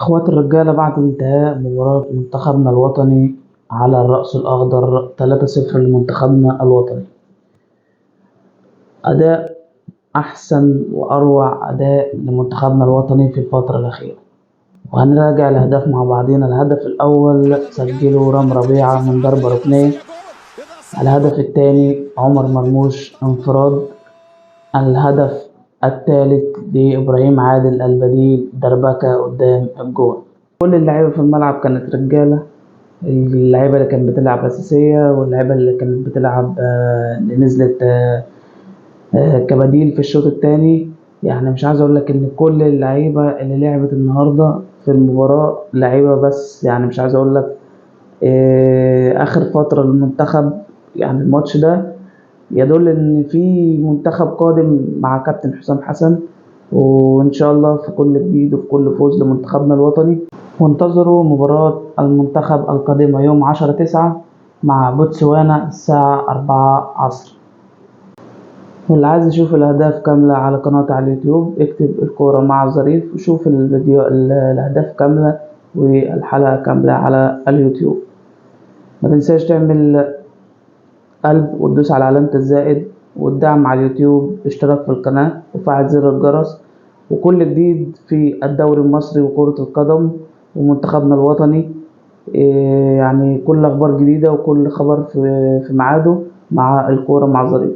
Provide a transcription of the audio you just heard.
اخوات الرجالة بعد انتهاء مباراة منتخبنا الوطني على الرأس الأخضر 3-0 لمنتخبنا الوطني. أداء أحسن وأروع أداء لمنتخبنا الوطني في الفترة الأخيرة، وهنراجع الأهداف مع بعضينا. الهدف الأول سجله رام ربيعة من ضربة ركنية. الهدف الثاني عمر مرموش انفراد. الهدف الثالث لإبراهيم عادل البديل دربكة قدام الجول. كل اللعيبة في الملعب كانت رجالة، اللعيبة اللي كانت بتلعب أساسية واللعيبة اللي كانت بتلعب اللي نزلت كبديل في الشوط الثاني. يعني مش عايز أقول لك إن كل اللعيبة اللي لعبت النهاردة في المباراة لعيبة، بس يعني مش عايز أقول لك آخر فترة للمنتخب. يعني الماتش ده يدل إن في منتخب قادم مع كابتن حسام حسن، وإن شاء الله في كل جديد وفي كل فوز لمنتخبنا الوطني. وانتظروا مباراة المنتخب القادمة يوم 10/9 مع بوتسوانا الساعة 4 عصر. واللي عايز يشوف الأهداف كاملة على قناتي على اليوتيوب اكتب الكورة مع ظريف وشوف الفيديو الأهداف كاملة والحلقة كاملة على اليوتيوب. ما تنساش تعمل قلب وتدوس على علامة الزائد والدعم على اليوتيوب، اشتراك في القناة وفعل زر الجرس، وكل جديد في الدوري المصري وكرة القدم ومنتخبنا الوطني. يعني كل أخبار جديدة وكل خبر في ميعاده مع الكورة مع ظريف.